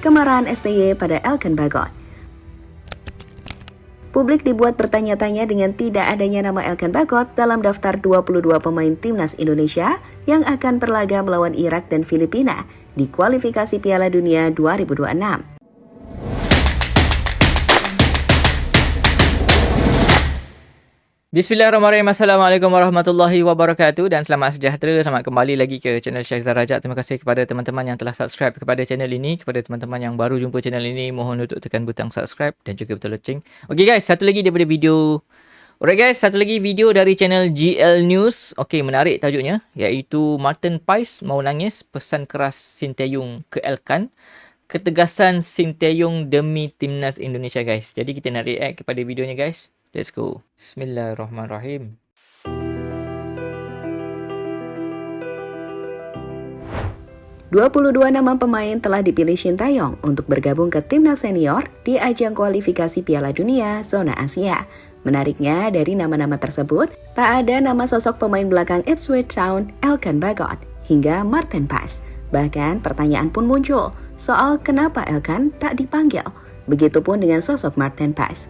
Kemarahan STY pada Elkan Bagot. Publik dibuat bertanya-tanya dengan tidak adanya nama Elkan Bagot dalam daftar 22 pemain timnas Indonesia yang akan berlaga melawan Irak dan Filipina di kualifikasi Piala Dunia 2026. Bismillahirrahmanirrahim. Assalamualaikum warahmatullahi wabarakatuh dan selamat sejahtera. Selamat kembali lagi ke channel Syekh Zarajat. Terima kasih kepada teman-teman yang telah subscribe kepada channel ini. Kepada teman-teman yang baru jumpa channel ini, mohon untuk tekan butang subscribe dan juga butang loceng. Okey guys, satu lagi daripada video. Alright guys, satu lagi video dari channel GL News. Okey, menarik tajuknya, iaitu Martin Pais mau nangis, pesan keras Sinteyong ke Elkan. Ketegasan Sinteyong demi timnas Indonesia guys. Jadi kita nak react kepada videonya guys. Let's go. Bismillahirrahmanirrahim. "22 nama pemain telah dipilih Sinteyong untuk bergabung ke timnas senior di ajang kualifikasi Piala Dunia Zona Asia. Menariknya, dari nama-nama tersebut, tak ada nama sosok pemain belakang Ipswich Town, Elkan Bagot, hingga Martin Pais. Bahkan pertanyaan pun muncul soal kenapa Elkan tak dipanggil. Begitupun dengan sosok Martin Pais.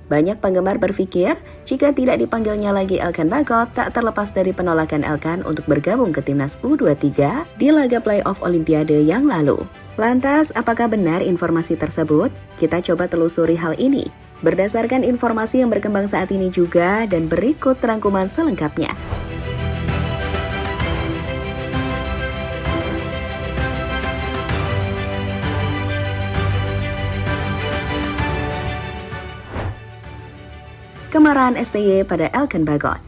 Banyak penggemar berpikir, jika tidak dipanggilnya lagi Elkan Bagot, tak terlepas dari penolakan Elkan untuk bergabung ke timnas U23 di laga playoff Olimpiade yang lalu. Lantas, apakah benar informasi tersebut? Kita coba telusuri hal ini. Berdasarkan informasi yang berkembang saat ini juga, dan berikut rangkuman selengkapnya. Kemarahan STY pada Elkan Bagot.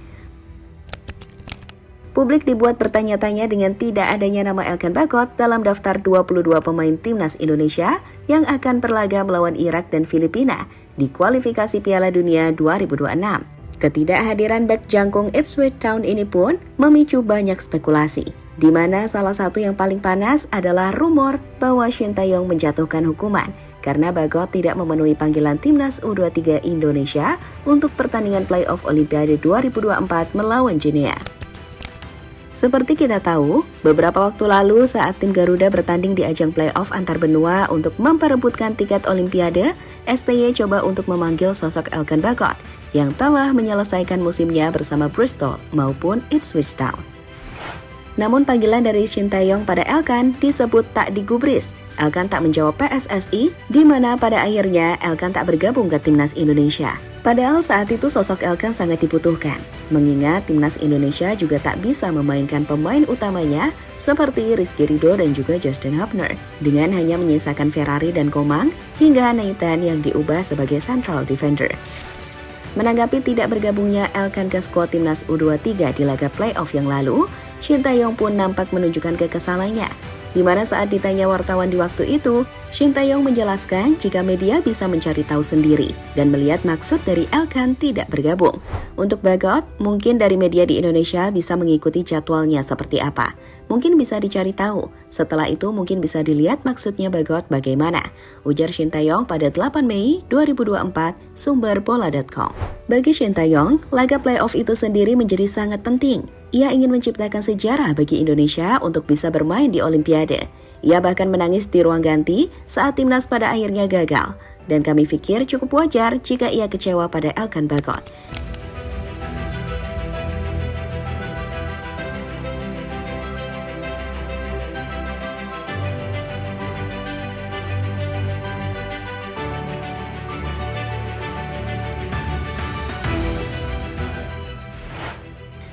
Publik dibuat bertanya-tanya dengan tidak adanya nama Elkan Bagot dalam daftar 22 pemain timnas Indonesia yang akan berlaga melawan Irak dan Filipina di kualifikasi Piala Dunia 2026. Ketidakhadiran bek jangkung Ipswich Town ini pun memicu banyak spekulasi, di mana salah satu yang paling panas adalah rumor bahwa Sinteyong menjatuhkan hukuman karena Bagot tidak memenuhi panggilan timnas U23 Indonesia untuk pertandingan playoff Olimpiade 2024 melawan Guinea. Seperti kita tahu, beberapa waktu lalu saat tim Garuda bertanding di ajang playoff antar benua untuk memperebutkan tiket Olimpiade, STY coba untuk memanggil sosok Elkan Bagot yang telah menyelesaikan musimnya bersama Bristol maupun Ipswich Town. Namun panggilan dari Sinteyong pada Elkan disebut tak digubris. Elkan tak menjawab PSSI, di mana pada akhirnya Elkan tak bergabung ke timnas Indonesia. Padahal saat itu sosok Elkan sangat dibutuhkan, mengingat timnas Indonesia juga tak bisa memainkan pemain utamanya seperti Rizky Ridho dan juga Justin Hubner, dengan hanya menyisakan Ferrari dan Komang hingga Nathan yang diubah sebagai central defender. Menanggapi tidak bergabungnya Elkan ke skuad timnas U23 di laga playoff yang lalu, Sinteyong pun nampak menunjukkan kekesalannya, di mana saat ditanya wartawan di waktu itu, Sinteyong menjelaskan jika media bisa mencari tahu sendiri dan melihat maksud dari Elkan tidak bergabung. Untuk Bagot, mungkin dari media di Indonesia bisa mengikuti jadwalnya seperti apa. Mungkin bisa dicari tahu. Setelah itu mungkin bisa dilihat maksudnya Bagot bagaimana, ujar Sinteyong pada 8 Mei 2024, sumber bola.com. Bagi Sinteyong, laga playoff itu sendiri menjadi sangat penting. Ia ingin menciptakan sejarah bagi Indonesia untuk bisa bermain di Olimpiade. Ia bahkan menangis di ruang ganti saat timnas pada akhirnya gagal. Dan kami pikir cukup wajar jika ia kecewa pada Elkan Bagot.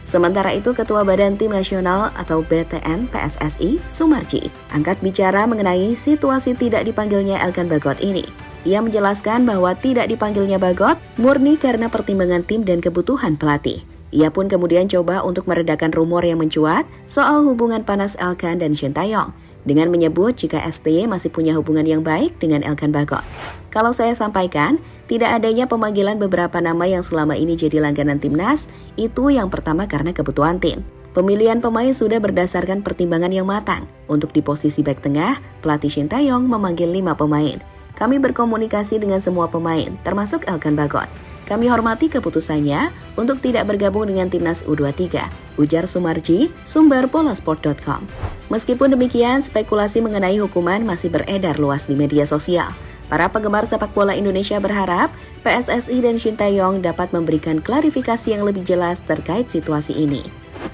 Sementara itu, Ketua Badan Tim Nasional atau BTN PSSI, Sumarji, angkat bicara mengenai situasi tidak dipanggilnya Elkan Bagot ini. Ia menjelaskan bahwa tidak dipanggilnya Bagot murni karena pertimbangan tim dan kebutuhan pelatih. Ia pun kemudian coba untuk meredakan rumor yang mencuat soal hubungan panas Elkan dan Sinteyong, dengan menyebut jika STY masih punya hubungan yang baik dengan Elkan Bagot. Kalau saya sampaikan, tidak adanya pemanggilan beberapa nama yang selama ini jadi langganan timnas, itu yang pertama karena kebutuhan tim. Pemilihan pemain sudah berdasarkan pertimbangan yang matang. Untuk di posisi bek tengah, pelatih Sinteyong memanggil 5 pemain. Kami berkomunikasi dengan semua pemain, termasuk Elkan Bagot. Kami hormati keputusannya untuk tidak bergabung dengan timnas U23, ujar Sumarji, sumber bolasport.com. Meskipun demikian, spekulasi mengenai hukuman masih beredar luas di media sosial. Para penggemar sepak bola Indonesia berharap PSSI dan Shin Tae-yong dapat memberikan klarifikasi yang lebih jelas terkait situasi ini.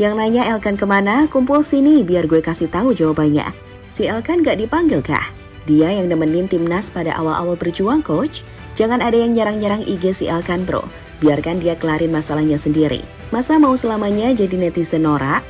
Yang nanya Elkan kemana, kumpul sini biar gue kasih tahu jawabannya. Si Elkan gak dipanggil kah? Dia yang nemenin timnas pada awal-awal berjuang, coach. Jangan ada yang nyerang-nyerang IG si Elkan bro. Biarkan dia kelarin masalahnya sendiri. Masa mau selamanya jadi netizen norak?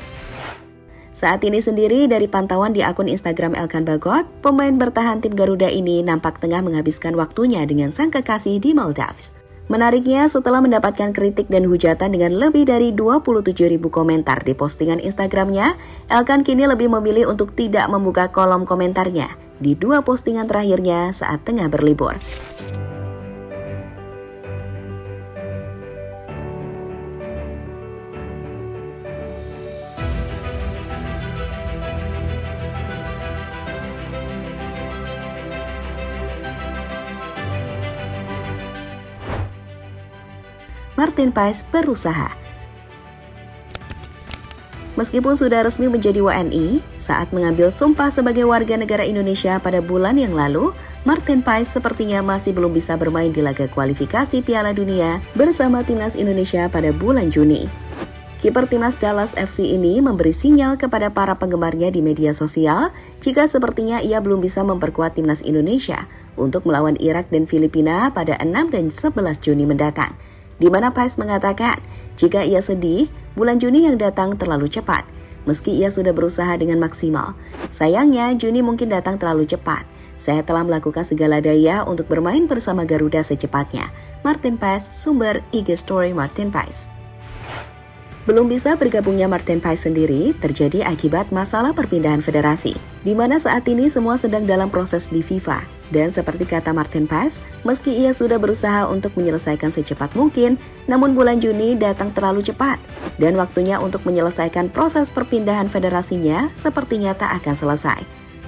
Saat ini sendiri dari pantauan di akun Instagram Elkan Bagot, pemain bertahan tim Garuda ini nampak tengah menghabiskan waktunya dengan sang kekasih di Maldives. Menariknya, setelah mendapatkan kritik dan hujatan dengan lebih dari 27.000 komentar di postingan Instagramnya, Elkan kini lebih memilih untuk tidak membuka kolom komentarnya di 2 postingan terakhirnya saat tengah berlibur. Martin Paes berusaha. Meskipun sudah resmi menjadi WNI, saat mengambil sumpah sebagai warga negara Indonesia pada bulan yang lalu, Martin Paes sepertinya masih belum bisa bermain di laga kualifikasi Piala Dunia bersama timnas Indonesia pada bulan Juni. Kiper timnas Dallas FC ini memberi sinyal kepada para penggemarnya di media sosial jika sepertinya ia belum bisa memperkuat timnas Indonesia untuk melawan Irak dan Filipina pada 6 dan 11 Juni mendatang. Di mana Paes mengatakan, jika ia sedih, bulan Juni yang datang terlalu cepat, meski ia sudah berusaha dengan maksimal. Sayangnya, Juni mungkin datang terlalu cepat. Saya telah melakukan segala daya untuk bermain bersama Garuda secepatnya. Martin Paes, sumber IG Story Martin Paes. Belum bisa bergabungnya Martin Paes sendiri terjadi akibat masalah perpindahan federasi, di mana saat ini semua sedang dalam proses di FIFA. Dan seperti kata Martin Paes, meski ia sudah berusaha untuk menyelesaikan secepat mungkin, namun bulan Juni datang terlalu cepat. Dan waktunya untuk menyelesaikan proses perpindahan federasinya sepertinya tak akan selesai.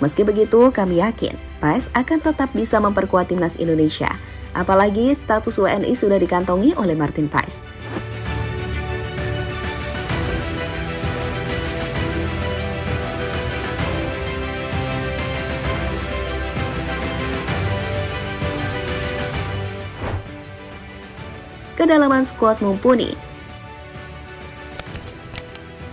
Meski begitu, kami yakin Paes akan tetap bisa memperkuat timnas Indonesia. Apalagi status WNI sudah dikantongi oleh Martin Paes. Kedalaman skuad mumpuni.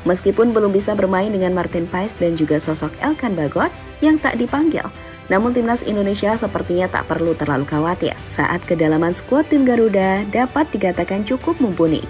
Meskipun belum bisa bermain dengan Martin Paes dan juga sosok Elkan Bagot yang tak dipanggil, namun timnas Indonesia sepertinya tak perlu terlalu khawatir saat kedalaman skuad tim Garuda dapat dikatakan cukup mumpuni.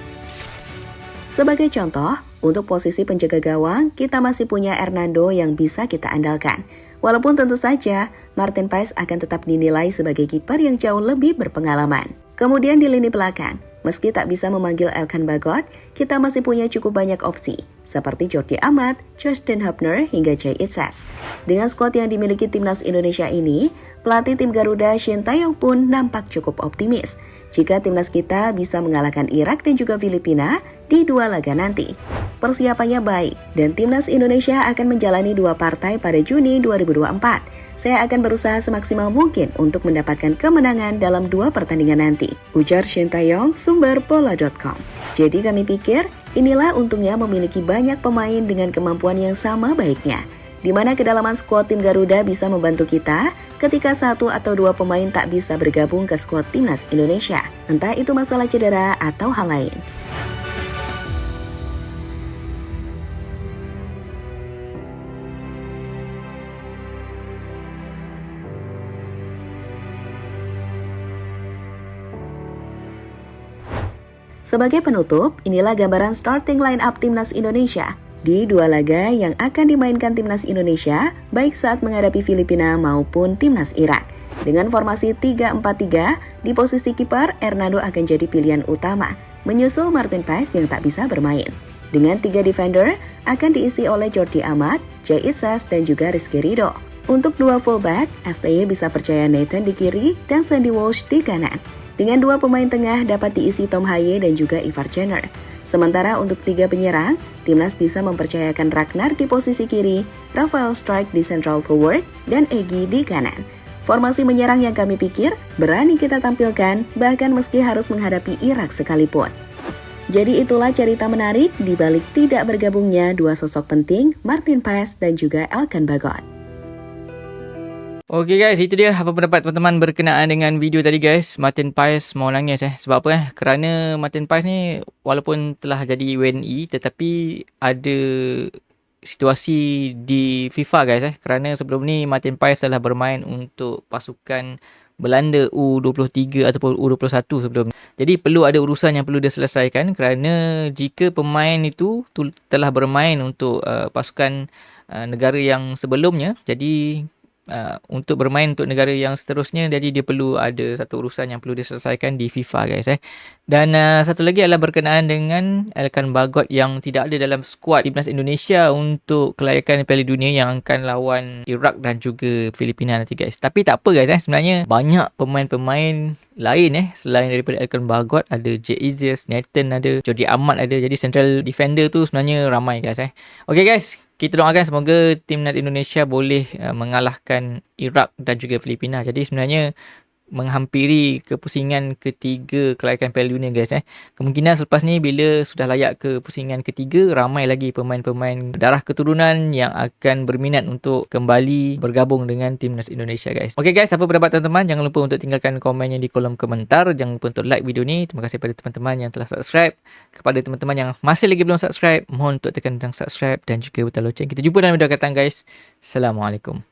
Sebagai contoh, untuk posisi penjaga gawang, kita masih punya Hernando yang bisa kita andalkan. Walaupun tentu saja, Martin Paes akan tetap dinilai sebagai kiper yang jauh lebih berpengalaman. Kemudian di lini belakang, meski tak bisa memanggil Elkan Bagot, kita masih punya cukup banyak opsi, seperti Jordi Amat, Justin Hubner, hingga Jay Itzes. Dengan skuad yang dimiliki timnas Indonesia ini, pelatih tim Garuda Shin Tae-yong pun nampak cukup optimis jika timnas kita bisa mengalahkan Irak dan juga Filipina di 2 laga nanti. Persiapannya baik, dan timnas Indonesia akan menjalani 2 partai pada Juni 2024. Saya akan berusaha semaksimal mungkin untuk mendapatkan kemenangan dalam 2 pertandingan nanti, ujar Shin Tae-yong, sumber bola.com. Jadi kami pikir, inilah untungnya memiliki banyak pemain dengan kemampuan yang sama baiknya, di mana kedalaman skuad tim Garuda bisa membantu kita ketika 1 atau 2 pemain tak bisa bergabung ke skuad timnas Indonesia, entah itu masalah cedera atau hal lain. Sebagai penutup, inilah gambaran starting line-up timnas Indonesia di 2 laga yang akan dimainkan timnas Indonesia, baik saat menghadapi Filipina maupun timnas Irak. Dengan formasi 3-4-3, di posisi kiper, Hernando akan jadi pilihan utama, menyusul Martin Paes yang tak bisa bermain. Dengan 3 defender, akan diisi oleh Jordi Amat, Jay Itzes, dan juga Rizky Ridho. Untuk 2 fullback, STY bisa percaya Nathan di kiri dan Sandy Walsh di kanan. Dengan 2 pemain tengah dapat diisi Tom Haye dan juga Ivar Jenner. Sementara untuk 3 penyerang, timnas bisa mempercayakan Ragnar di posisi kiri, Rafael Strijk di central forward, dan Egy di kanan. Formasi menyerang yang kami pikir berani kita tampilkan, bahkan meski harus menghadapi Irak sekalipun. Jadi itulah cerita menarik di balik tidak bergabungnya dua sosok penting, Martin Paes dan juga Elkan Bagot. Okey guys, itu dia apa pendapat teman-teman berkenaan dengan video tadi guys. Martin Paes mau nangis Sebab apa Kerana Martin Paes ni walaupun telah jadi WNI tetapi ada situasi di FIFA guys Kerana sebelum ni Martin Paes telah bermain untuk pasukan Belanda U23 ataupun U21 sebelum ni. Jadi perlu ada urusan yang perlu diselesaikan kerana jika pemain itu telah bermain untuk pasukan negara yang sebelumnya, jadi untuk bermain untuk negara yang seterusnya, jadi dia perlu ada satu urusan yang perlu diselesaikan di FIFA guys Dan satu lagi adalah berkenaan dengan Elkan Bagot yang tidak ada dalam skuad timnas Indonesia untuk kelayakan Piala Dunia yang akan lawan Iraq dan juga Filipina nanti guys. Tapi tak apa guys sebenarnya banyak pemain-pemain lain selain daripada Elkan Bagot, ada Jay Izias, Nathan ada, Jordi Amat ada. Jadi central defender tu sebenarnya ramai guys Okay guys, kita doakan semoga timnas Indonesia boleh mengalahkan Iraq dan juga Filipina. Jadi sebenarnya menghampiri kepusingan ketiga kelayakan Piala Dunia guys Kemungkinan selepas ni bila sudah layak ke pusingan ketiga, ramai lagi pemain-pemain darah keturunan yang akan berminat untuk kembali bergabung dengan timnas Indonesia guys. Okay guys, apa pendapat teman-teman? Jangan lupa untuk tinggalkan komennya di kolom komentar. Jangan lupa untuk like video ni. Terima kasih kepada teman-teman yang telah subscribe. Kepada teman-teman yang masih lagi belum subscribe, mohon untuk tekan butang subscribe dan juga butang loceng. Kita jumpa dalam video akan datang guys. Assalamualaikum.